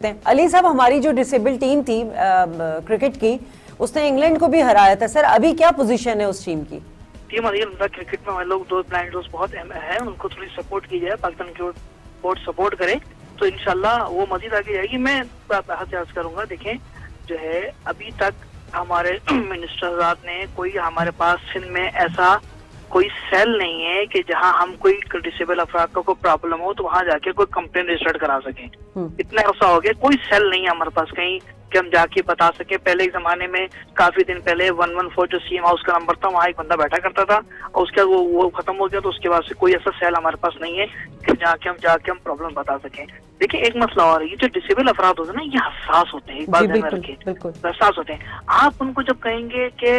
علی صاحب، ہماری جو ڈسیبل ٹیم تھی کرکٹ کی، اس نے انگلینڈ کو بھی ہرایا تھا سر، ابھی کیا پوزیشن ہے اس ٹیم کی؟ ٹیم الحمدللہ کرکٹ میں ہمارے لوگ دو بلائنڈ دوست بہت اہم ہیں، ان کو تھوڑی سپورٹ کی جائے، پاکستان کی بورڈ سپورٹ کرے تو انشاءاللہ وہ مزید آگے جائے گی۔ میں عرض کروں گا، دیکھیں جو ہے ابھی تک ہمارے منسٹر حضرات نے کوئی ہمارے پاس سندھ میں ایسا کوئی سیل نہیں ہے کہ جہاں ہم کوئی ڈسیبل افراد کو کوئی پرابلم ہو تو وہاں جا کے کوئی کمپلین رجسٹر کرا سکیں۔ اتنا عرصہ ہو گیا کوئی سیل نہیں ہے ہمارے پاس کہیں کہ ہم جا کے بتا سکیں۔ پہلے ایک زمانے میں کافی دن پہلے 114 جو سی ایم ہاؤس کا نمبر تھا، وہاں ایک بندہ بیٹھا کرتا تھا اور اس کے بعد وہ ختم ہو گیا، تو اس کے بعد سے کوئی ایسا سیل ہمارے پاس نہیں ہے کہ جا کے ہم پرابلم بتا سکیں۔ دیکھیں ایک مسئلہ اور ہے، یہ جو ڈسیبل افراد ہوتے ہیں نا، یہ حساس ہوتے ہیں، ایک بات ذہن میں رکھیں، حساس ہوتے ہیں۔ آپ ان کو جب کہیں گے کہ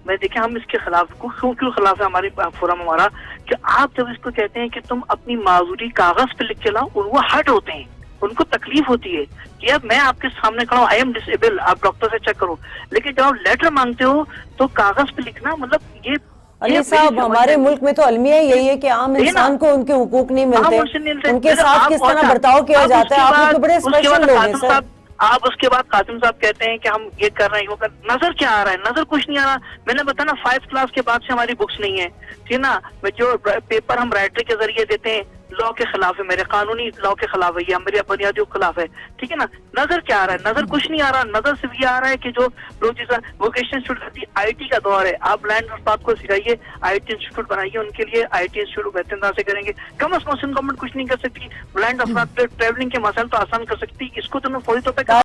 میں دیکھیں ہم اس کے خلاف کیوں خلاف ہے ہماری فورم ہمارا، کہ آپ جب اس کو کہتے ہیں کہ تم اپنی معذوری کاغذ پہ لکھ کے لاؤ، وہ ہرٹ ہوتے ہیں، ان کو تکلیف ہوتی ہے کہ اب میں آپ کے سامنے کھڑا ہوں، آئی ایم ڈسیبل، آپ ڈاکٹر سے چیک کرو، لیکن جب آپ لیٹر مانگتے ہو تو کاغذ پہ لکھنا، مطلب یہ علی صاحب ہمارے ملک میں تو المیہ یہی ہے کہ عام انسان کو ان کے حقوق نہیں ملتے، ان کے ساتھ کس طرح برتاؤ کیا جاتا ہے۔ آپ لوگ تو بڑے اسپیشل لوگ ہیں سر۔ آپ اس کے بعد قاسم صاحب کہتے ہیں کہ ہم یہ کر رہے ہیں، وہ نظر کیا آ رہا ہے؟ نظر کچھ نہیں آ رہا۔ میں نے بتایا نا 5 کلاس کے بعد سے ہماری بکس نہیں ہے، ٹھیک ہے نا، جو پیپر ہم رائٹر کے ذریعے دیتے ہیں لا کے خلاف ہے، میرے قانونی لا کے خلاف ہے، یہ میری بنیادیوں کے خلاف ہے، ٹھیک ہے نا۔ نظر کیا آ رہا ہے؟ نظر کچھ نہیں آ رہا۔ نظر صرف یہ آ رہا ہے کہ جو لوگ جیسا ووکیشنل انسٹیٹیوٹ آئی ٹی کا دور ہے، آپ بلائنڈ استاد کو سکھائیے، آئی ٹی انسٹیٹیوٹ بنائیے ان کے لیے، آئی ٹی انسٹیٹیوٹ بہترین طرح سے کریں گے۔ کم از کم گورنمنٹ کچھ نہیں کر سکتی، بلائنڈ افراد پہ ٹریولنگ کے مسائل تو آسان کر سکتی، اس کو تو میں فوری طور پہ